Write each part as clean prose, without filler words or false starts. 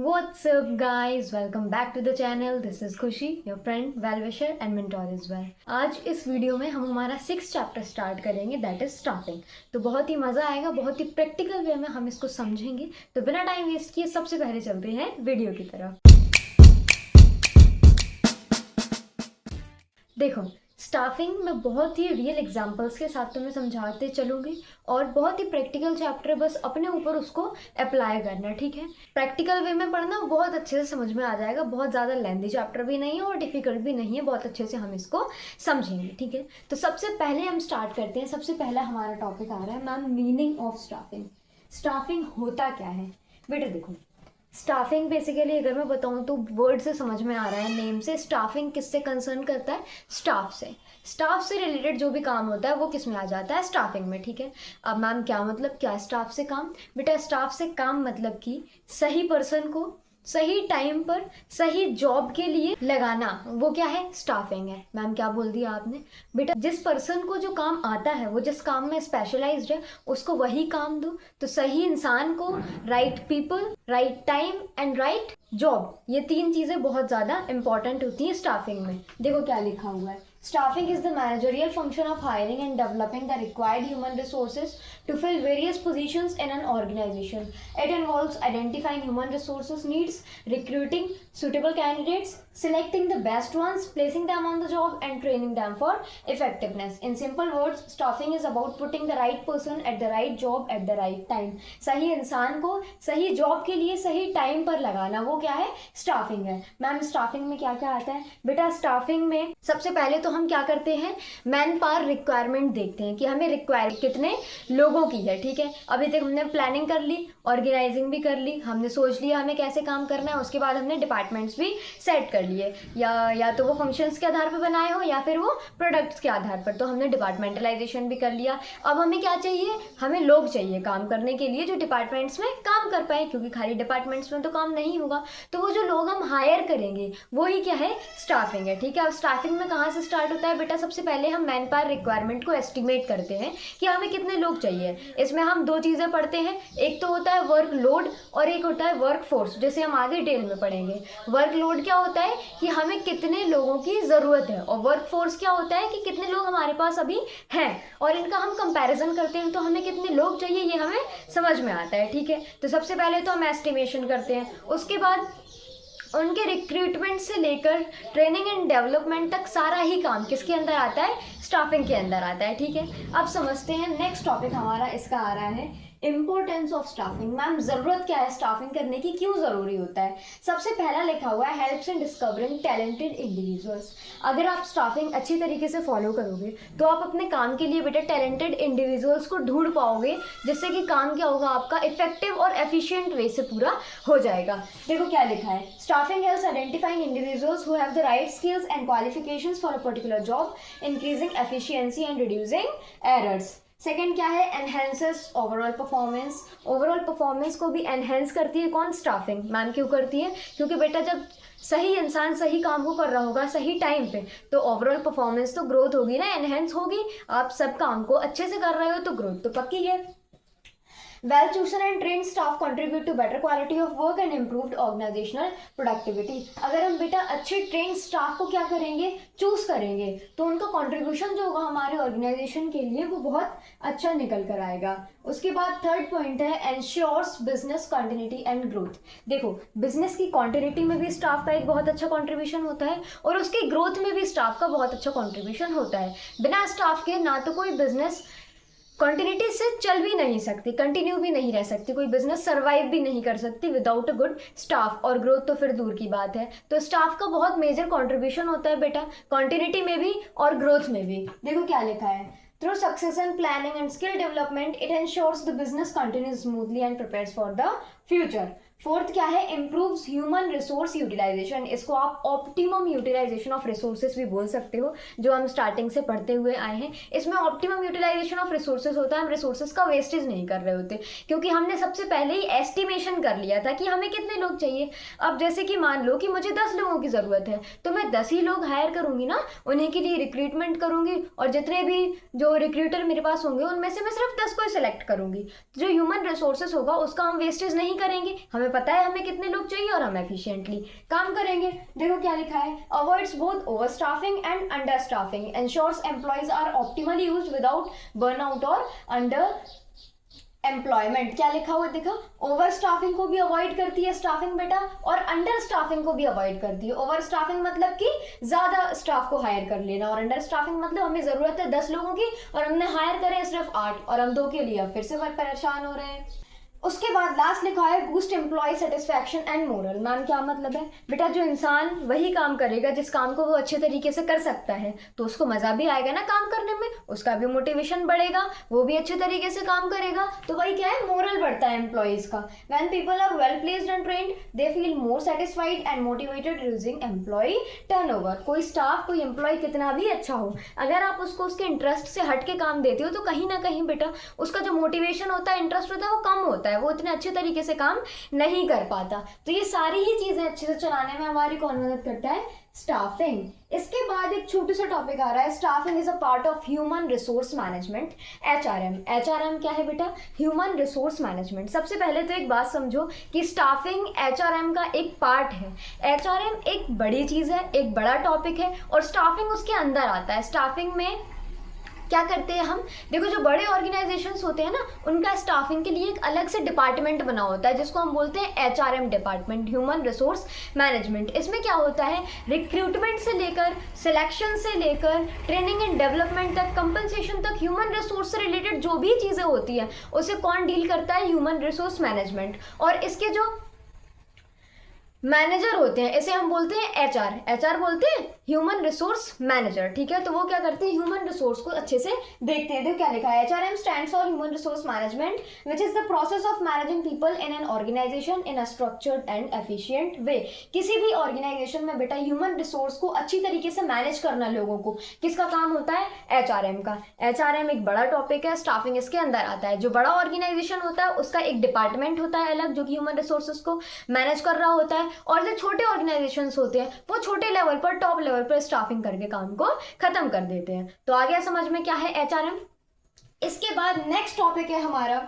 What's up guys, welcome back to the channel. This is खुशी, your friend, well-wisher and mentor as well. आज इस video में हम हमारा 6th चैप्टर स्टार्ट करेंगे, दैट इज स्टाफिंग। तो बहुत ही मज़ा आएगा, बहुत ही प्रैक्टिकल वे में हम इसको समझेंगे। तो बिना टाइम वेस्ट किए सबसे पहले चलते हैं वीडियो की तरफ। देखो, स्टाफिंग में बहुत ही रियल एग्जांपल्स के साथ तुम्हें समझाते चलूँगी और बहुत ही प्रैक्टिकल चैप्टर, बस अपने ऊपर उसको अप्लाई करना, ठीक है। प्रैक्टिकल वे में पढ़ना बहुत अच्छे से समझ में आ जाएगा। बहुत ज़्यादा लेंथी चैप्टर भी नहीं है और डिफ़िकल्ट भी नहीं है, बहुत अच्छे से हम इसको समझेंगे, ठीक है। तो सबसे पहले हम स्टार्ट करते हैं। सबसे पहला हमारा टॉपिक आ रहा है ma'am, meaning of staffing. Staffing होता क्या है बेटा? देखो, स्टाफिंग बेसिकली अगर मैं बताऊं तो वर्ड से समझ में आ रहा है, नेम से। स्टाफिंग किससे कंसर्न करता है? स्टाफ से। स्टाफ से रिलेटेड जो भी काम होता है वो किस में आ जाता है? स्टाफिंग में, ठीक है। अब मैम क्या मतलब, क्या स्टाफ से काम? बेटा स्टाफ से काम मतलब कि सही पर्सन को सही टाइम पर सही जॉब के लिए लगाना, वो क्या है? स्टाफिंग है। मैम क्या बोल दिया आपने? बेटा जिस पर्सन को जो काम आता है, वो जिस काम में स्पेशलाइज्ड है, उसको वही काम दो। तो सही इंसान को right people, right time and right job, ये 3 चीज़ें बहुत ज़्यादा इंपॉर्टेंट होती हैं स्टाफिंग में। देखो क्या लिखा हुआ है, Staffing is the managerial function of hiring and developing the required human resources to fill various positions in an organization. It involves identifying human resources needs, recruiting suitable candidates, selecting the best ones, placing them on the job and training them for effectiveness. In simple words, staffing is about putting the right person at the right job at the right time. सही इंसान को सही job के लिए सही time पर लगाना, वो क्या है? स्टाफिंग है। मैम स्टाफिंग में क्या क्या आता है? बेटा स्टाफिंग में सबसे पहले तो हम क्या करते हैं, मैन पावर रिक्वायरमेंट देखते हैं कि हमें रिक्वायर कितने लोगों की है, ठीक है। अभी तक हमने प्लानिंग कर ली, ऑर्गेनाइजिंग भी कर ली, हमने सोच लिया हमें कैसे काम करना है, उसके बाद हमने डिपार्टमेंट्स भी सेट कर लिए, या तो वो फंक्शंस के आधार पर बनाए हो या फिर वो प्रोडक्ट्स के आधार पर। तो हमने डिपार्टमेंटलाइजेशन भी कर लिया। अब हमें क्या चाहिए? हमें लोग चाहिए काम करने के लिए जो डिपार्टमेंट्स में काम कर पाए, क्योंकि खाली डिपार्टमेंट्स में तो काम नहीं होगा। तो वो जो लोग हम हायर करेंगे वही क्या है? स्टाफिंग है, ठीक है। अब स्टाफिंग में कहाँ से स्टार्ट होता है बेटा? सबसे पहले हम मैन पावर रिक्वायरमेंट को एस्टिमेट करते हैं कि हमें कितने लोग चाहिए। इसमें हम 2 चीज़ें पढ़ते हैं, एक तो होता है वर्क लोड और एक होता है वर्क फोर्स, जैसे हम आगे डिटेल में पढ़ेंगे। वर्क लोड क्या होता है कि हमें कितने लोगों की ज़रूरत है, और वर्क फोर्स क्या होता है कि कितने लोग हमारे पास अभी हैं, और इनका हम कंपैरिजन करते हैं तो हमें कितने लोग चाहिए ये हमें समझ में आता है, ठीक है। तो सबसे पहले तो हम एस्टिमेशन करते हैं, उसके बाद उनके रिक्रूटमेंट से लेकर ट्रेनिंग एंड डेवलपमेंट तक सारा ही काम किसके अंदर आता है? स्टाफिंग के अंदर आता है, ठीक है। अब समझते हैं नेक्स्ट टॉपिक हमारा, इसका आ रहा है इंपॉर्टेंस ऑफ स्टाफिंग। मैम ज़रूरत क्या है स्टाफिंग करने की, क्यों ज़रूरी होता है? सबसे पहला लिखा हुआ है helps in discovering talented individuals. अगर आप स्टाफिंग अच्छी तरीके से फॉलो करोगे तो आप अपने काम के लिए बेटा टैलेंटेड इंडिविजुअल्स को ढूंढ पाओगे, जिससे कि काम क्या होगा आपका? इफेक्टिव और एफिशिएंट वे से पूरा हो जाएगा। देखो क्या लिखा है, staffing helps identifying individuals who have the right skills and qualifications for a particular job, increasing efficiency and reducing errors. Second क्या है? Enhances overall performance. Overall performance को भी एनहेंस करती है कौन? स्टाफिंग। मैम क्यों करती है? क्योंकि बेटा जब सही इंसान सही काम को कर रहा होगा सही टाइम पे, तो ओवरऑल परफॉर्मेंस तो ग्रोथ होगी ना, एनहेंस होगी। आप सब काम को अच्छे से कर रहे हो तो ग्रोथ तो पक्की है। Well chosen and trained staff contribute to better quality of work and improved organizational productivity. अगर हम बेटा अच्छे ट्रेन स्टाफ को क्या करेंगे? चूज करेंगे, तो उनका कंट्रीब्यूशन जो होगा हमारे ऑर्गेनाइजेशन के लिए वो बहुत अच्छा निकल कर आएगा। उसके बाद थर्ड पॉइंट है ensures business continuity and growth. देखो बिजनेस की कंटिन्यूटी में भी स्टाफ का एक बहुत अच्छा कंट्रीब्यूशन होता है और उसकी ग्रोथ में भी स्टाफ का बहुत अच्छा कंट्रीब्यूशन होता है। बिना स्टाफ के ना तो कोई बिजनेस कंटिन्यूटी से चल भी नहीं सकती, कंटिन्यू भी नहीं रह सकती, कोई बिजनेस सर्वाइव भी नहीं कर सकती विदाउट अ गुड स्टाफ, और ग्रोथ तो फिर दूर की बात है। तो स्टाफ का बहुत मेजर कंट्रीब्यूशन होता है बेटा, कंटिन्यूटी में भी और ग्रोथ में भी। देखो क्या लिखा है, through succession planning and skill development it ensures the business continues smoothly and prepares for the future. Fourth क्या है? Improves human resource utilisation. इसको आप ऑप्टिमम यूटिलाइजेशन ऑफ रिसोर्सेज भी बोल सकते हो, जो हम स्टार्टिंग से पढ़ते हुए आए हैं। इसमें ऑप्टिमम यूटिलाइजेशन ऑफ रिसोर्सेज होता है, हम रिसोर्सेज का वेस्टेज नहीं कर रहे होते, क्योंकि हमने सबसे पहले ही एस्टिमेशन कर लिया था कि हमें कितने लोग चाहिए। अब जैसे कि मान लो कि मुझे 10 लोगों की ज़रूरत है, तो मैं 10 ही लोग हायर करूँगी ना, उन्हीं के लिए रिक्रूटमेंट करूँगी, और जितने भी जो रिक्रूटर मेरे पास होंगे उनमें से मैं सिर्फ 10 को ही सिलेक्ट करूँगी। जो ह्यूमन रिसोर्सेज होगा उसका हम वेस्टेज नहीं करेंगे, हमें हमें पता है हमें कितने लोग चाहिए और हम एफिशिएंटली काम करेंगे। देखो क्या लिखा है, avoids both over staffing and under staffing, ensures employees are optimally used without burnout और अंडर एम्प्लॉयमेंट। क्या लिखा हुआ देखो, ओवर स्टाफिंग को भी अवॉइड करती है स्टाफिंग बेटा, और अंडर स्टाफिंग को भी अवॉइड करती है। ओवर स्टाफिंग मतलब कि ज्यादा स्टाफ को हायर कर लेना, और अंडर स्टाफिंग मतलब हमें जरूरत है 10 लोगों की और हमने हायर करे सिर्फ 8 और हम 2 के लिए फिर से परेशान हो रहे हैं। उसके बाद लास्ट लिखा है boost employ satisfaction and morale. Ma'am क्या मतलब है बेटा, जो इंसान वही काम करेगा जिस काम को वो अच्छे तरीके से कर सकता है तो उसको मजा भी आएगा ना काम करने में, उसका भी मोटिवेशन बढ़ेगा, वो भी अच्छे तरीके से काम करेगा, तो वही क्या है, मोरल बढ़ता है एम्प्लॉयज का। When people are well placed and trained they feel more satisfied and motivated, reducing employ turnover. कोई स्टाफ, कोई एम्प्लॉय कितना भी अच्छा हो, अगर आप उसको उसके इंटरेस्ट से हट के काम देते हो तो कहीं ना कहीं बेटा उसका जो मोटिवेशन होता है, इंटरेस्ट होता है, वो कम होता है, वो इतने अच्छे तरीके से काम नहीं कर पाता। तो ये सारी ही चीजें अच्छे से चलाने में हमारी कौन मदद करता है, स्टाफिंग। इसके बाद एक छोटा सा टॉपिक आ रहा है, staffing is a part of human resource management, HRM. HRM क्या है बेटा, ह्यूमन रिसोर्स मैनेजमेंट। सबसे पहले तो एक बात समझो कि स्टाफिंग एचआरएम का एक पार्ट है। एचआरएम एक बड़ी चीज है, एक बड़ा टॉपिक है, और स्टाफिंग उसके अंदर आता है। स्टाफिंग में क्या करते हैं हम, देखो जो बड़े ऑर्गेनाइजेशंस होते हैं ना, उनका स्टाफिंग के लिए एक अलग से डिपार्टमेंट बना होता है जिसको हम बोलते हैं HRM department, human resource management. इसमें क्या होता है, रिक्रूटमेंट से लेकर, सिलेक्शन से लेकर, ट्रेनिंग एंड डेवलपमेंट तक, कंपनसेशन तक, ह्यूमन रिसोर्स से रिलेटेड जो भी चीज़ें होती हैं उसे कौन डील करता है, ह्यूमन रिसोर्स मैनेजमेंट। और इसके जो मैनेजर होते हैं इसे हम बोलते हैं एचआर, एचआर बोलते हैं ह्यूमन रिसोर्स मैनेजर, ठीक है। तो वो क्या करते हैं, ह्यूमन रिसोर्स को अच्छे से देखते हैं। देखो क्या लिखा है, HRM stands for human resource management which is the process of managing people in an organization in a structured and efficient way. किसी भी ऑर्गेनाइजेशन में बेटा ह्यूमन रिसोर्स को अच्छी तरीके से मैनेज करना लोगों को किसका काम होता है, एचआरएम का। एचआरएम एक बड़ा टॉपिक है, स्टाफिंग इसके अंदर आता है। जो बड़ा ऑर्गेनाइजेशन होता है उसका एक डिपार्टमेंट होता है अलग जो कि ह्यूमन रिसोर्सेज को मैनेज कर रहा होता है, और जो छोटे ऑर्गेनाइजेशंस होते हैं वो छोटे लेवल पर, टॉप लेवल पर स्टाफिंग करके काम को खत्म कर देते हैं। तो आ गया समझ में क्या है एचआरएम। इसके बाद नेक्स्ट टॉपिक है हमारा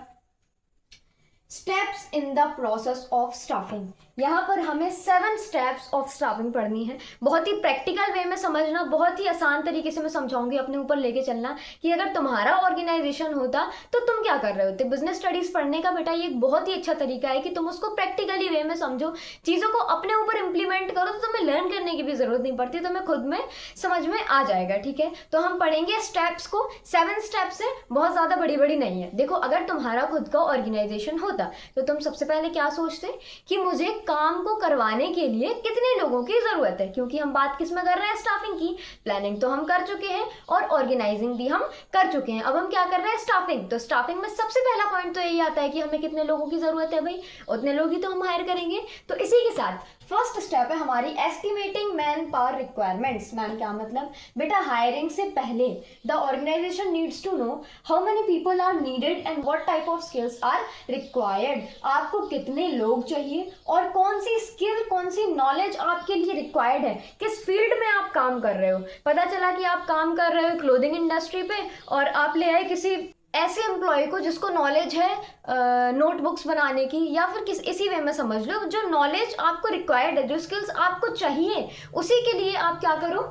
steps in the process of staffing. यहाँ पर हमें 7 स्टेप्स ऑफ स्टाफिंग पढ़नी है। बहुत ही प्रैक्टिकल वे में समझना, बहुत ही आसान तरीके से मैं समझाऊंगी, अपने ऊपर लेके चलना कि अगर तुम्हारा ऑर्गेनाइजेशन होता तो तुम क्या कर रहे होते। बिजनेस स्टडीज पढ़ने का बेटा ये एक बहुत ही अच्छा तरीका है कि तुम उसको प्रैक्टिकली वे में समझो, चीज़ों को अपने ऊपर इंप्लीमेंट करो, तो तुम्हें लर्न करने की भी जरूरत नहीं पड़ती, तुम्हें खुद में समझ में आ जाएगा, ठीक है। तो हम पढ़ेंगे स्टेप्स को, 7 स्टेप्स है, बहुत ज़्यादा बड़ी बड़ी नहीं है। देखो अगर तुम्हारा खुद का ऑर्गेनाइजेशन होता तो तुम सबसे पहले क्या सोचते कि मुझे काम को करवाने के लिए कितने लोगों की जरूरत है, क्योंकि हम बात किस में कर रहे हैं, स्टाफिंग की। प्लानिंग तो हम कर चुके हैं और ऑर्गेनाइजिंग भी हम कर चुके हैं, अब हम क्या कर रहे हैं, स्टाफिंग। तो स्टाफिंग में सबसे पहला पॉइंट तो यही आता है कि हमें कितने लोगों की जरूरत है, भाई उतने लोग ही तो हम हायर करेंगे। तो इसी के साथ फर्स्ट स्टेप है हमारी estimating man power requirements. Man क्या मतलब बेटा, हायरिंग से पहले the organization needs to know how many people are needed and what type of skills are required. आपको कितने लोग चाहिए और कौन सी स्किल, कौन सी नॉलेज आपके लिए रिक्वायर्ड है, किस फील्ड में आप काम कर रहे हो। पता चला कि आप काम कर रहे हो क्लोथिंग इंडस्ट्री पे और आप ले आए किसी ऐसे एम्प्लॉय को जिसको नॉलेज है नोटबुक्स बनाने की, या फिर इसी वे में समझ लो जो नॉलेज आपको रिक्वायर्ड है, जो स्किल्स आपको चाहिए, उसी के लिए आप क्या करो,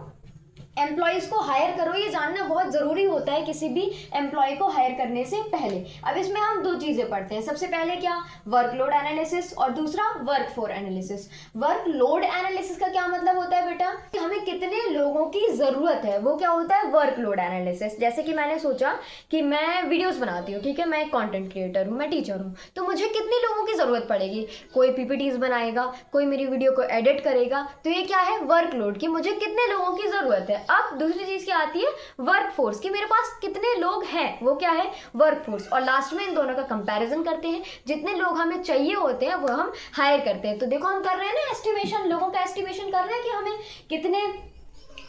एम्प्लॉयज़ को हायर करो। ये जानना बहुत ज़रूरी होता है किसी भी एम्प्लॉय को हायर करने से पहले। अब इसमें हम 2 चीज़ें पढ़ते हैं, सबसे पहले क्या, वर्कलोड एनालिसिस, और दूसरा वर्कफोर्स एनालिसिस। वर्कलोड एनालिसिस का क्या मतलब होता है बेटा, कि हमें कितने लोगों की ज़रूरत है, वो क्या होता है, वर्कलोड एनालिसिस। जैसे कि मैंने सोचा कि मैं वीडियोस बनाती हूँ, ठीक है, मैं एक कंटेंट क्रिएटर हूँ, मैं टीचर हूँ, तो मुझे कितने लोगों की ज़रूरत पड़ेगी। कोई पीपीटीज बनाएगा, कोई मेरी वीडियो को एडिट करेगा, तो ये क्या है, वर्कलोड, कि मुझे कितने लोगों की ज़रूरत है। अब दूसरी चीज क्या आती है, वर्कफोर्स, कि मेरे पास कितने लोग हैं, वो क्या है, वर्कफोर्स। और लास्ट में इन दोनों का कंपैरिजन करते हैं, जितने लोग हमें चाहिए होते हैं वो हम हायर करते हैं। तो देखो हम कर रहे हैं ना एस्टिमेशन, लोगों का एस्टिमेशन कर रहे हैं कि हमें कितने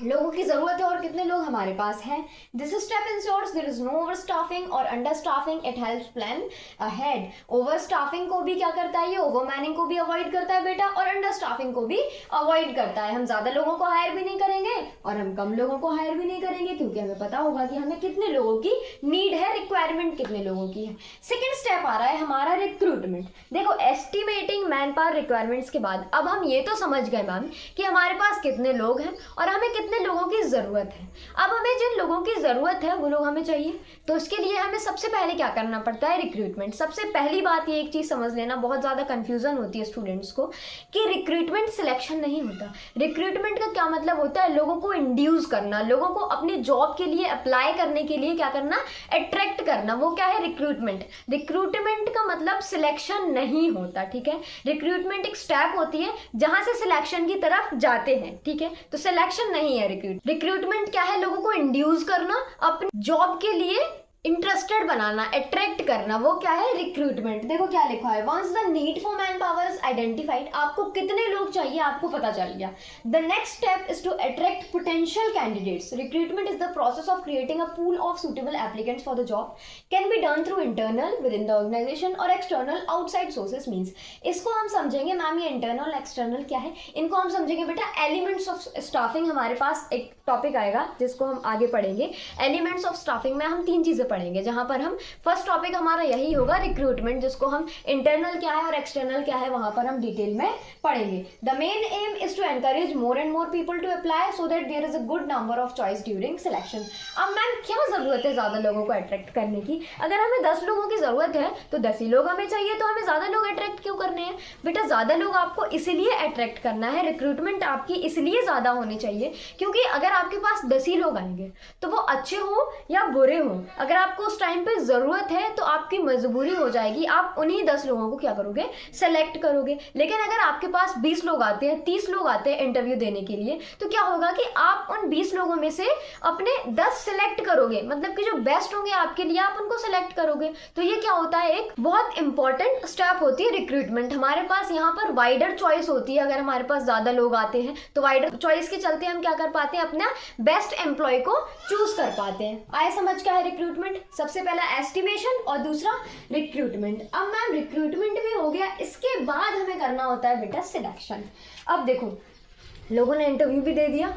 लोगों की ज़रूरत है और कितने लोग हमारे पास हैं। This step ensures there is no overstaffing और understaffing, it helps plan ahead. Overstaffing को भी क्या करता है ये, ओवर मैनिंग को भी अवॉइड करता है बेटा, और अंडर स्टाफिंग को भी अवॉइड करता है। हम ज़्यादा लोगों को हायर भी नहीं करेंगे और हम कम लोगों को हायर भी नहीं करेंगे, क्योंकि हमें पता होगा कि हमें कितने लोगों की नीड है, रिक्वायरमेंट कितने लोगों की है। सेकेंड स्टेप आ रहा है हमारा रिक्रूटमेंट। देखो, एस्टिमेटिंग मैन पावर रिक्वायरमेंट्स के बाद अब हम ये तो समझ गए मैम कि हमारे पास कितने लोग हैं और हमें कितने लोगों की ज़रूरत है। अब हमें जिन लोगों की ज़रूरत है वो लोग हमें चाहिए, तो इसके लिए हमें सबसे पहले क्या करना पड़ता है, रिक्रूटमेंट। सबसे पहली बात ये एक चीज़ समझ लेना, बहुत ज़्यादा कन्फ्यूज़न होती है स्टूडेंट्स को कि रिक्रूटमेंट सिलेक्शन नहीं होता। रिक्रूटमेंट का क्या मतलब होता है, लोगों को इंड्यूस करना, लोगों को अपनी जॉब के लिए अप्लाई करने के लिए क्या करना, अट्रैक्ट करना, वो क्या है, रिक्रूटमेंट। रिक्रूटमेंट का मतलब सिलेक्शन नहीं होता, ठीक है। रिक्रूटमेंट एक स्टेप होती है जहां से सिलेक्शन की तरफ जाते हैं, ठीक है, तो सिलेक्शन नहीं है रिक्रूटमेंट क्या है, लोगों को इंड्यूस करना, अपनी जॉब के लिए इंटरेस्टेड बनाना, अट्रैक्ट करना, वो क्या है, रिक्रूटमेंट। देखो क्या लिखा है, once the need for man power is identified, आपको कितने लोग चाहिए आपको पता चल गया। The next step is to attract potential candidates. Recruitment is the process of creating a pool of suitable applicants for the job, can be done through internal within the organization और external outside sources. Means इसको हम समझेंगे ma'am, ये internal external क्या है, इनको हम समझेंगे बेटा एलिमेंट्स ऑफ स्टाफिंग। हमारे पास एक टॉपिक आएगा जिसको हम आगे पढ़ेंगे, एलिमेंट्स ऑफ स्टाफिंग में हम 3 चीजें पढ़ेंगे, जहां पर हम फर्स्ट टॉपिक हमारा यही होगा रिक्रूटमेंट, जिसको हम इंटरनल क्या है और एक्सटर्नल क्या है वहां पर हम डिटेल में पढ़ेंगे। The main aim is to encourage more and more people to apply so that there is a good number of choice during selection. अब मैम क्या जरूरत है ज्यादा लोगों को अट्रैक्ट करने की, अगर हमें 10 लोगों की जरूरत है तो 10 ही लोग हमें चाहिए, तो हमें ज्यादा लोग अट्रैक्ट क्यों करने हैं बेटा, ज्यादा लोग आपको इसलिए अट्रैक्ट करना है, रिक्रूटमेंट आपकी इसलिए ज्यादा होनी चाहिए क्योंकि अगर आपके पास 10 ही लोग आएंगे तो वो अच्छे हो या बुरे हो, अगर आपको उस टाइम पे जरूरत है तो आपकी मजबूरी हो जाएगी, आप उन्हीं 10 लोगों को क्या करोगे, सेलेक्ट करोगे। लेकिन अगर आपके पास 20 लोग आते हैं, 30 लोग आते हैं इंटरव्यू देने के लिए, तो क्या होगा कि आप उन 20 लोगों में से अपने 10 सेलेक्ट करोगे, मतलब कि जो बेस्ट होंगे आपके लिए आप उनको सेलेक्ट करोगे। तो ये क्या होता है, एक बहुत इंपॉर्टेंट स्टेप होती है रिक्रूटमेंट। हमारे पास यहाँ पर वाइडर चॉइस होती है, अगर हमारे पास ज्यादा लोग आते हैं तो वाइडर चॉइस के चलते हम क्या कर पाते हैं, अपना बेस्ट एम्प्लॉय को चूज कर पाते हैं। आए समझ क्या है रिक्रूटमेंट, सबसे पहला एस्टिमेशन और दूसरा रिक्रूटमेंट। अब मैम रिक्रूटमेंट भी हो गया, इसके बाद हमें करना होता है बेटा सिलेक्शन। अब देखो, लोगों ने इंटरव्यू भी दे दिया,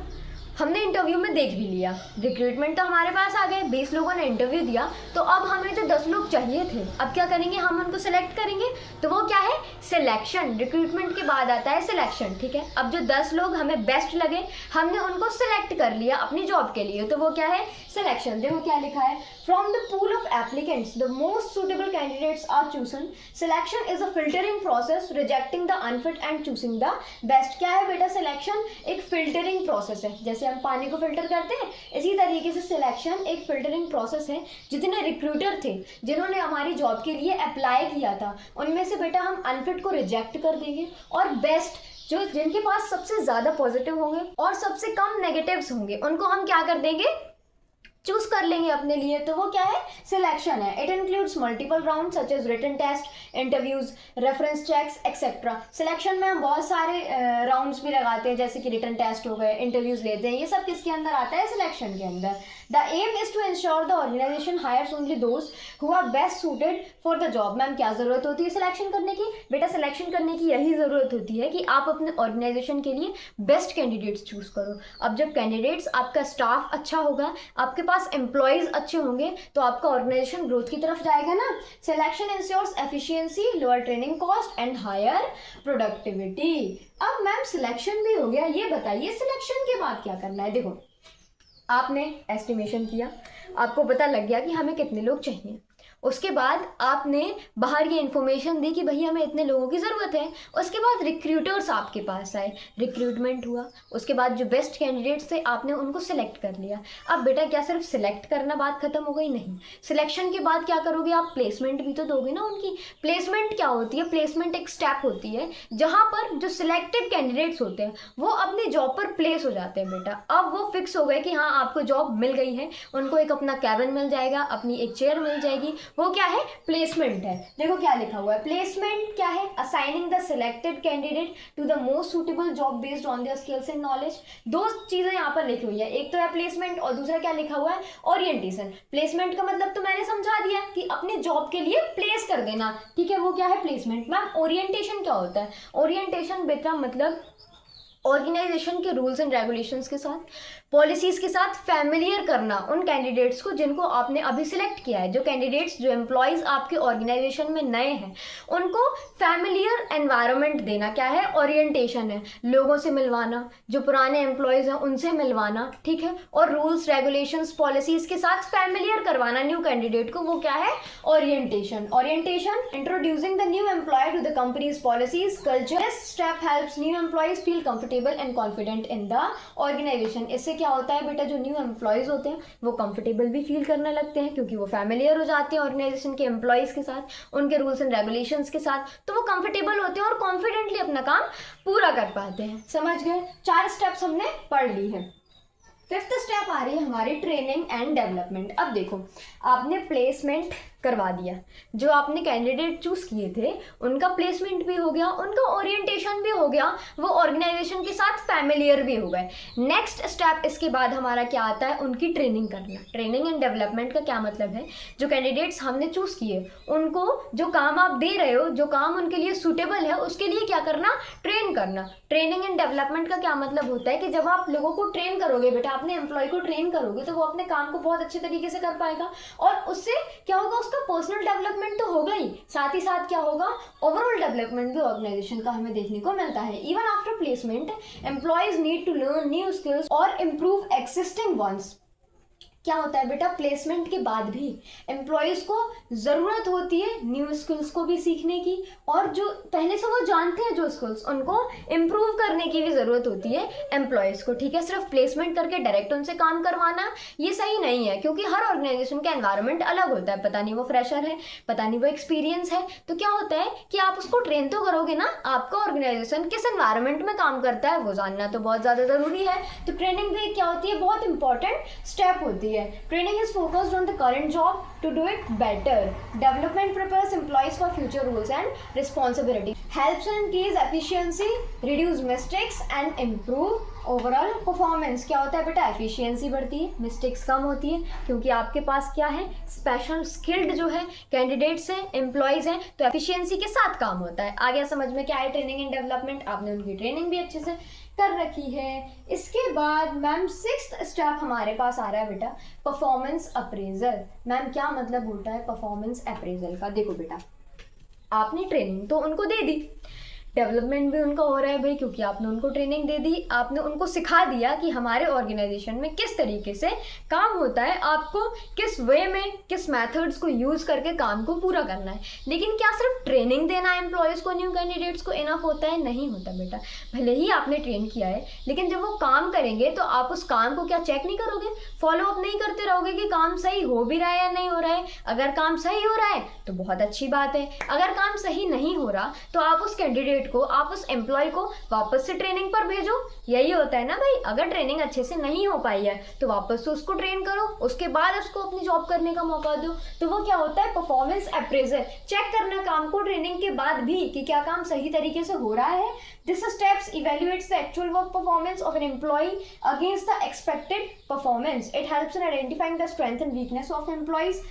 हमने इंटरव्यू में देख भी लिया, रिक्रूटमेंट तो हमारे पास आ गए, 20 लोगों ने इंटरव्यू दिया, तो अब हमें जो 10 लोग चाहिए थे अब क्या करेंगे, हम उनको सेलेक्ट करेंगे, तो वो क्या है, सिलेक्शन। रिक्रूटमेंट के बाद आता है सिलेक्शन, ठीक है। अब जो 10 लोग हमें बेस्ट लगे, हमने उनको सिलेक्ट कर लिया अपनी जॉब के लिए, तो वो क्या है, सिलेक्शन। देखो क्या लिखा है, from the pool of applicants the most suitable candidates are chosen. Selection is a filtering process, rejecting the unfit and choosing the best. क्या है बेटा सिलेक्शन, एक फिल्टरिंग प्रोसेस है, जैसे हम पानी को फिल्टर करते हैं इसी तरीके से सिलेक्शन एक फिल्टरिंग प्रोसेस है। जितने रिक्रूटर थे जिन्होंने हमारी जॉब के लिए अप्लाई किया था, उनमें से बेटा हम अनफिट को रिजेक्ट कर देंगे और बेस्ट जो जिनके पास सबसे ज्यादा पॉजिटिव होंगे और सबसे कम नेगेटिव्स होंगे उनको हम क्या कर देंगे, चूज कर लेंगे अपने लिए, तो वो क्या है, सिलेक्शन है। It includes multiple round such as written test, interviews, reference checks etcetera. Selection में हम बहुत सारे राउंड्स भी लगाते हैं, जैसे कि रिटन टेस्ट हो गए, इंटरव्यूज लेते हैं, ये सब किसके अंदर आता है, सिलेक्शन के अंदर। The aim is to ensure the organization hires only those who are best suited for the job. Ma'am क्या जरूरत होती है सिलेक्शन करने की, बेटा सिलेक्शन करने की यही जरूरत होती है कि आप अपने ऑर्गेनाइजेशन के लिए बेस्ट कैंडिडेट्स चूज करो। अब जब कैंडिडेट्स, आपका स्टाफ अच्छा होगा, आपके पास एम्प्लॉयज अच्छे होंगे, तो आपका ऑर्गेनाइजेशन ग्रोथ की तरफ जाएगा ना। Selection ensures efficiency, lower training cost and higher productivity. अब मैम सिलेक्शन भी हो गया, ये बताइए सिलेक्शन के बाद क्या करना है। देखो आपने एस्टिमेशन किया, आपको पता लग गया कि हमें कितने लोग चाहिए, उसके बाद आपने बाहर ये इन्फॉर्मेशन दी कि भैया हमें इतने लोगों की ज़रूरत है, उसके बाद रिक्रूटर्स आपके पास आए, रिक्रूटमेंट हुआ, उसके बाद जो बेस्ट कैंडिडेट्स थे आपने उनको सिलेक्ट कर लिया। अब बेटा क्या सिर्फ सिलेक्ट करना बात खत्म हो गई, नहीं, सिलेक्शन के बाद क्या करोगे, आप प्लेसमेंट भी तो दोगे ना उनकी। प्लेसमेंट क्या होती है, प्लेसमेंट एक स्टेप होती है जहाँ पर जो सिलेक्टेड कैंडिडेट्स होते हैं वो अपनी जॉब पर प्लेस हो जाते हैं बेटा। अब वो फिक्स हो गए कि हाँ आपको जॉब मिल गई है, उनको एक अपना कैबिन मिल जाएगा, अपनी एक चेयर मिल जाएगी, वो क्या है, प्लेसमेंट है। देखो क्या लिखा हुआ है, प्लेसमेंट क्या है, assigning the selected candidate to the most suitable job based on their skills and knowledge. दो चीजें यहाँ पर लिखी हुई है, एक तो है प्लेसमेंट और दूसरा क्या लिखा हुआ है, ओरिएंटेशन। प्लेसमेंट का मतलब तो मैंने समझा दिया कि अपने जॉब के लिए प्लेस कर देना, ठीक है, वो क्या है, प्लेसमेंट। मैम ओरिएंटेशन क्या होता है, ओरिएंटेशन बेटा मतलब ऑर्गेनाइजेशन के रूल्स एंड रेगुलेशंस के साथ, पॉलिसीज़ के साथ फैमिलियर करना उन कैंडिडेट्स को जिनको आपने अभी सिलेक्ट किया है। जो कैंडिडेट्स, जो एम्प्लॉयज़ आपके ऑर्गेनाइजेशन में नए हैं, उनको फैमिलियर एनवायरनमेंट देना क्या है, ओरिएंटेशन है। लोगों से मिलवाना, जो पुराने एम्प्लॉयज़ हैं उनसे मिलवाना, ठीक है, और रूल्स रेगुलेशंस पॉलिसीज़ के साथ फैमिलियर करवाना न्यू कैंडिडेट को, वो क्या है, orientation. Orientation, introducing the new employ to the company's policies culture. This step helps new employees feel comfortable and confident in the organization. इससे क्या होता है बेटा, जो न्यू एम्प्लॉयज़ होते हैं वो कंफर्टेबल भी फील करने लगते हैं, क्योंकि वो फैमिलियर हो जाते हैं ऑर्गेनाइजेशन के एम्प्लॉयज़ के साथ, उनके रूल्स एंड रेगुलेशंस के साथ, तो वो कंफर्टेबल होते हैं और कॉन्फिडेंटली अपना काम पूरा कर पाते हैं। समझ गए, 4 स्टेप्स हमने पढ़ ली है। 5th स्टेप आ रही है हमारी ट्रेनिंग एंड डेवलपमेंट। अब देखो, आपने प्लेसमेंट करवा दिया, जो आपने कैंडिडेट चूज़ किए थे उनका प्लेसमेंट भी हो गया, उनका ओरिएंटेशन भी हो गया, वो ऑर्गेनाइजेशन के साथ फैमिलियर भी हो गए। नेक्स्ट स्टेप इसके बाद हमारा क्या आता है, उनकी ट्रेनिंग करना। ट्रेनिंग एंड डेवलपमेंट का क्या मतलब है, जो कैंडिडेट्स हमने चूज़ किए उनको जो काम आप दे रहे हो, जो काम उनके लिए सूटेबल है, उसके लिए क्या करना, ट्रेन करना। ट्रेनिंग एंड डेवलपमेंट का क्या मतलब होता है कि जब आप लोगों को ट्रेन करोगे बेटा, अपने एम्प्लॉय को ट्रेन करोगे, तो वो अपने काम को बहुत अच्छे तरीके से कर पाएगा, और उससे क्या होगा, उसका पर्सनल डेवलपमेंट तो होगा ही, साथ ही साथ क्या होगा, ओवरऑल डेवलपमेंट भी ऑर्गेनाइजेशन का हमें देखने को मिलता है। Even after placement employees need to learn new skills और इम्प्रूव एक्सिस्टिंग वंस। क्या होता है बेटा, प्लेसमेंट के बाद भी एम्प्लॉयज़ को ज़रूरत होती है न्यू स्किल्स को भी सीखने की, और जो पहले से वो जानते हैं जो स्किल्स, उनको इम्प्रूव करने की भी ज़रूरत होती है एम्प्लॉयज़ को, ठीक है। सिर्फ प्लेसमेंट करके डायरेक्ट उनसे काम करवाना ये सही नहीं है, क्योंकि हर ऑर्गेनाइजेशन का एनवायरनमेंट अलग होता है। पता नहीं वो फ्रेशर है, पता नहीं वो एक्सपीरियंस है, तो क्या होता है कि आप उसको ट्रेन तो करोगे ना, आपका ऑर्गेनाइजेशन किस एनवायरनमेंट में काम करता है वो जानना तो बहुत ज़्यादा ज़रूरी है। तो ट्रेनिंग भी क्या होती है, बहुत इंपॉर्टेंट स्टेप होती है। Training is focused on the current job to do it better. Development prepares employees for future roles and responsibility. Helps to increase efficiency, reduce mistakes and improve overall performance. क्या होता है बेटा, efficiency बढ़ती है, mistakes कम होती है, क्योंकि आपके पास क्या है, स्पेशल स्किल्ड जो है कैंडिडेट्स हैं, एम्प्लॉयज़ हैं, तो एफिशिएंसी के साथ काम होता है। आ गया समझ में क्या है ट्रेनिंग एंड डेवलपमेंट, आपने उनकी ट्रेनिंग भी अच्छे से कर रखी है। इसके बाद मैम 6th स्टेप हमारे पास आ रहा है बेटा, परफॉर्मेंस अप्रेजल। मैम क्या मतलब होता है परफॉर्मेंस अप्रेजल का, देखो बेटा, आपने ट्रेनिंग तो उनको दे दी, डेवलपमेंट भी उनका हो रहा है भाई, क्योंकि आपने उनको ट्रेनिंग दे दी, आपने उनको सिखा दिया कि हमारे ऑर्गेनाइजेशन में किस तरीके से काम होता है, आपको किस वे में, किस मेथड्स को यूज़ करके काम को पूरा करना है। लेकिन क्या सिर्फ ट्रेनिंग देना एम्प्लॉयज़ को, न्यू कैंडिडेट्स को इनफ होता है? नहीं होता बेटा। भले ही आपने ट्रेन किया है, लेकिन जब वो काम करेंगे तो आप उस काम को क्या चेक नहीं करोगे, फॉलो अप नहीं करते रहोगे कि काम सही हो भी रहा है या नहीं हो रहा है। अगर काम सही हो रहा है तो बहुत अच्छी बात है, अगर काम सही नहीं हो रहा तो आप उस कैंडिडेट को, आप उस एम्प्लॉय को वापस से ट्रेनिंग पर भेजो। यही होता है ना भाई, अगर ट्रेनिंग अच्छे से नहीं हो पाई है तो वापस से उसको ट्रेन करो, उसके बाद उसको अपनी जॉब करने का मौका दो। तो वो क्या होता है, परफॉर्मेंस अप्रेजल, चेक करना काम को ट्रेनिंग के बाद भी कि क्या काम सही तरीके से हो रहा है। This steps evaluates the actual work performance of an employ against the expected performance. It helps in identifying the strength and weakness of employees.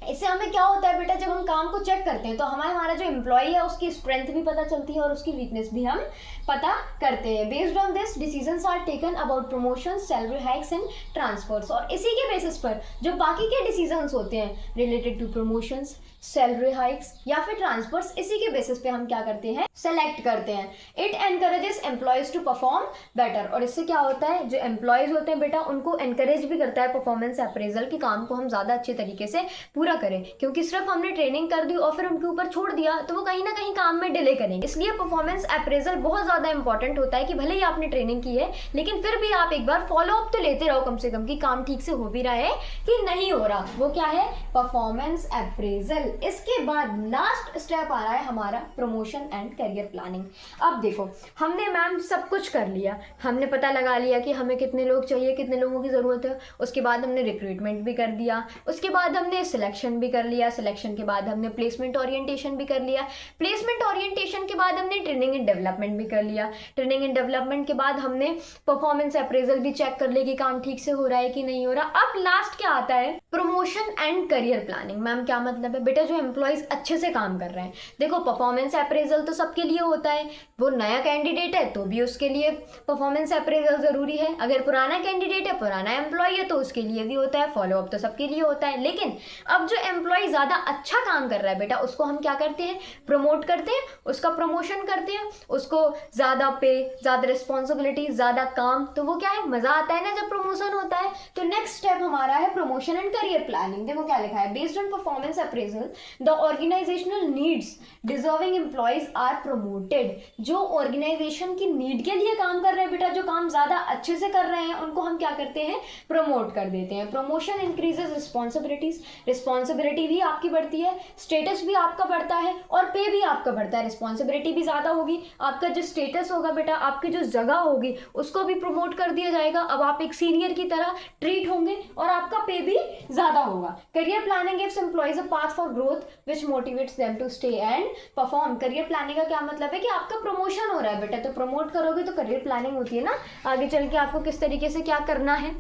इससे हमें क्या होता है बेटा, जब हम काम को चेक करते हैं तो हमारा जो एम्प्लॉय है उसकी स्ट्रेंथ भी पता चलती है और उसकी वीकनेस भी हम पता करते हैं। Based on this decisions are taken about promotion, salary hikes and transfers. और इसी के बेसिस पर जो बाकी के डिसीजंस होते हैं related to promotions, salary hikes या फिर ट्रांसफर्स, इसी के बेसिस पे हम क्या करते हैं, सेलेक्ट करते हैं। It encourages employees to perform better. और इससे क्या होता है, जो एम्प्लॉयज होते हैं बेटा उनको एनकरेज भी करता है परफॉर्मेंस अप्रेजल की, काम को हम ज़्यादा अच्छे तरीके से पूरा करें। क्योंकि सिर्फ हमने ट्रेनिंग कर दी और फिर उनके ऊपर छोड़ दिया तो वो कहीं ना कहीं काम में डिले करेंगे। इसलिए परफॉर्मेंस अप्रेजल बहुत ज़्यादा इंपॉर्टेंट होता है कि भले ही आपने ट्रेनिंग की है लेकिन फिर भी आप एक बार फॉलो अप तो लेते रहो कम से कम, कि काम ठीक से हो भी रहा है कि नहीं हो रहा। वो क्या है, परफॉर्मेंस अप्रेजल। इसके बाद लास्ट स्टेप आ रहा है हमारा प्रमोशन एंड करियर प्लानिंग। अब देखो, हमने मैम सब कुछ कर लिया, हमने पता लगा लिया कि हमें कितने लोग चाहिए, कितने लोगों की ज़रूरत है, उसके बाद हमने रिक्रूटमेंट भी कर दिया, उसके बाद हमने सिलेक्शन भी कर लिया, सिलेक्शन के बाद हमने प्लेसमेंट ओरिएंटेशन भी कर लिया, प्लेसमेंट ओरिएंटेशन के बाद हमने ट्रेनिंग एंड डेवलपमेंट भी कर लिया, ट्रेनिंग एंड डेवलपमेंट के बाद हमने परफॉर्मेंस अप्रेजल भी चेक कर लिया कि काम ठीक से हो रहा है कि नहीं हो रहा। अब लास्ट क्या आता है, promotion and career planning. Ma'am क्या मतलब है बेटा, जो एम्प्लॉयज़ अच्छे से काम कर रहे हैं, देखो परफॉर्मेंस अप्रेजल तो सबके लिए होता है, वो नया कैंडिडेट है तो भी उसके लिए परफॉर्मेंस अप्रेजल ज़रूरी है, अगर पुराना कैंडिडेट है, पुराना एम्प्लॉय है तो उसके लिए भी होता है, फॉलोअप तो सबके लिए होता है। लेकिन अब जो एम्प्लॉय ज़्यादा अच्छा काम कर रहा है बेटा, उसको हम क्या करते हैं, प्रमोट करते हैं, उसका प्रमोशन करते हैं, उसको ज़्यादा पे, ज़्यादा रिस्पॉन्सिबिलिटी, ज़्यादा काम, तो वो क्या है, मज़ा आता है ना जब प्रमोशन होता है। तो नेक्स्ट स्टेप हमारा है प्रमोशन एंड करियर प्लानिंग। देखो क्या लिखा है, based on performance appraisal the organizational needs deserving employees are promoted. जो ऑर्गेनाइजेशन की नीड के लिए काम कर रहे हैं बेटा, जो काम ज़्यादा अच्छे से कर रहे हैं, उनको हम क्या करते हैं, प्रमोट कर देते हैं। प्रमोशन इंक्रीजेस रिस्पॉन्सिबिलिटीज, रिस्पॉन्सिबिलिटी भी आपकी बढ़ती है, स्टेटस भी आपका बढ़ता है और पे भी आपका बढ़ता है। रिस्पॉन्सिबिलिटी भी ज़्यादा होगी, आपका जो स्टेटस होगा बेटा, आपकी जो जगह होगी उसको भी प्रमोट कर दिया जाएगा। अब आप एक सीनियर की तरह ट्रीट होंगे और आपका पे भी ज़्यादा होगा। Career planning gives employees a path for growth which motivates them to stay and perform. Career planning का क्या मतलब है कि आपका प्रमोशन हो रहा है बेटा, तो प्रमोट करोगे तो करियर प्लानिंग होती है ना, आगे चल के आपको किस तरीके से क्या करना है,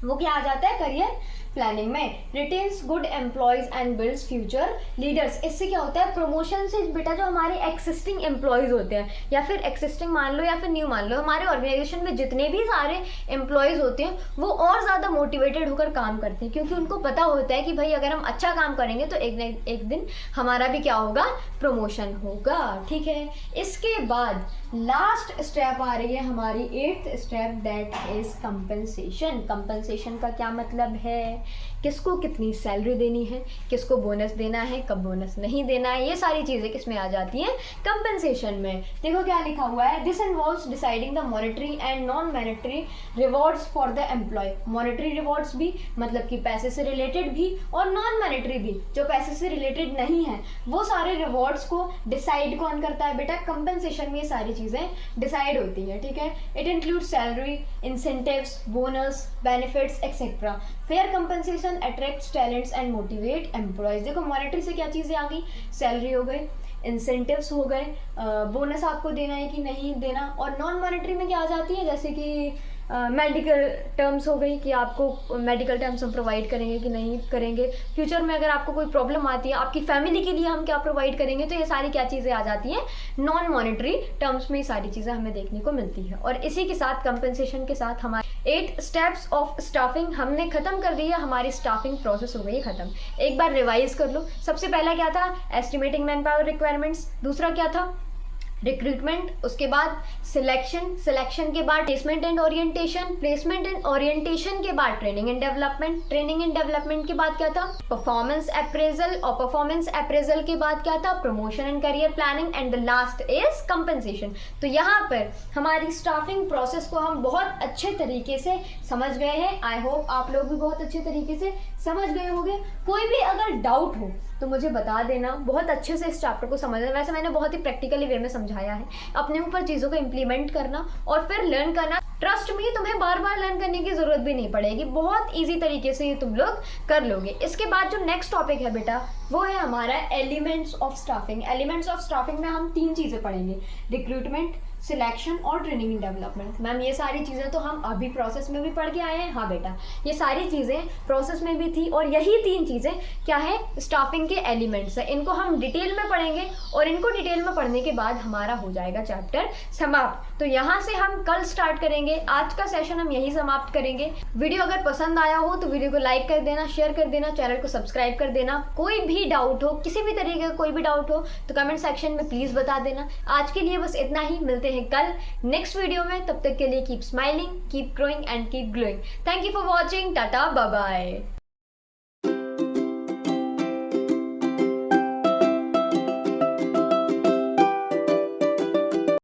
वो क्या आ जाता है करियर प्लानिंग में। Retains good employees and builds future leaders. इससे क्या होता है, प्रमोशन से बेटा जो हमारे एक्सिस्टिंग एम्प्लॉयज होते हैं, या फिर एक्सिस्टिंग मान लो या फिर न्यू मान लो, हमारे ऑर्गेनाइजेशन में जितने भी सारे एम्प्लॉयज होते हैं वो और ज़्यादा मोटिवेटेड होकर काम करते हैं, क्योंकि उनको पता होता है कि भाई अगर हम अच्छा काम करेंगे तो एक दिन हमारा भी क्या होगा, प्रमोशन होगा। ठीक है, इसके बाद लास्ट स्टेप आ रही है हमारी 8th step, that is compensation. Compensation का क्या मतलब है, किसको कितनी सैलरी देनी है, किसको बोनस देना है, कब बोनस नहीं देना है, ये सारी चीज़ें किस में आ जाती हैं, कंपनसेशन में। देखो क्या लिखा हुआ है, this involves deciding the monetary and non monetary rewards for the employ. Monetary rewards भी मतलब कि पैसे से रिलेटेड भी, और नॉन मॉनेटरी भी जो पैसे से रिलेटेड नहीं है, वो सारे रिवॉर्ड्स को डिसाइड कौन करता है बेटा, कंपनसेशन में ये सारी चीज़ें डिसाइड होती हैं। ठीक है, it include salary, incentives, bonus, benefits etcetera. Fair compensation attracts talents and motivate employees. देखो मॉनेटरी से क्या चीज़ें आ गई, सैलरी हो गई, इंसेंटिव्स हो गए, बोनस आपको देना है कि नहीं देना, और नॉन मॉनेटरी में क्या आ जाती है, जैसे कि मेडिकल टर्म्स हो गई कि आपको मेडिकल टर्म्स हम प्रोवाइड करेंगे कि नहीं करेंगे, फ्यूचर में अगर आपको कोई प्रॉब्लम आती है, आपकी फैमिली के लिए हम क्या प्रोवाइड करेंगे, तो ये सारी क्या चीज़ें आ जाती हैं, नॉन मॉनेटरी टर्म्स में ये सारी चीज़ें हमें देखने को मिलती है। और इसी के साथ कंपनसेशन के साथ हमारे 8 स्टेप्स ऑफ स्टाफिंग हमने खत्म कर दी है, हमारी स्टाफिंग प्रोसेस हो गई है खत्म। एक बार रिवाइज कर लो, सबसे पहला क्या था, एस्टिमेटिंग मैन पावर रिक्वायरमेंट्स, दूसरा क्या था, रिक्रूटमेंट, उसके बाद सिलेक्शन, सिलेक्शन के बाद placement and orientation, placement and orientation के बाद training and development, training and development के बाद क्या था, परफॉर्मेंस अप्रेजल, और परफॉर्मेंस अप्रेजल के बाद क्या था, promotion and career planning, and the last is compensation. तो यहाँ पर हमारी स्टाफिंग प्रोसेस को हम बहुत अच्छे तरीके से समझ गए हैं। आई होप आप लोग भी बहुत अच्छे तरीके से समझ गए होंगे। कोई भी अगर डाउट हो तो मुझे बता देना, बहुत अच्छे से इस चैप्टर को समझना। वैसे मैंने बहुत ही प्रैक्टिकली वे में समझाया है, अपने ऊपर चीज़ों को इम्प्लीमेंट करना और फिर लर्न करना। ट्रस्ट मी, तुम्हें बार बार लर्न करने की ज़रूरत भी नहीं पड़ेगी, बहुत ईजी तरीके से ये तुम लोग कर लोगे। इसके बाद जो नेक्स्ट टॉपिक है बेटा, वो है हमारा elements of staffing. Elements of staffing में हम 3 चीज़ें पढ़ेंगे, रिक्रूटमेंट, सिलेक्शन और ट्रेनिंग एंड डेवलपमेंट। मैम ये सारी चीज़ें तो हम अभी प्रोसेस में भी पढ़ के आए हैं। हाँ बेटा, ये सारी चीज़ें प्रोसेस में भी थी, और यही 3 चीज़ें क्या है, स्टाफिंग के एलिमेंट्स है। इनको हम डिटेल में पढ़ेंगे, और इनको डिटेल में पढ़ने के बाद हमारा हो जाएगा चैप्टर समाप्त। तो यहाँ से हम कल स्टार्ट करेंगे, आज का सेशन हम यही समाप्त करेंगे। वीडियो अगर पसंद आया हो तो वीडियो को लाइक कर देना, शेयर कर देना, चैनल को सब्सक्राइब कर देना। कोई भी डाउट हो, किसी भी तरीके का कोई भी डाउट हो तो कमेंट सेक्शन में प्लीज़ बता देना। आज के लिए बस इतना ही, मिलते हैं कल नेक्स्ट वीडियो में। तब तक के लिए keep smiling, keep growing and keep glowing. Thank you for watching, tata, bye bye.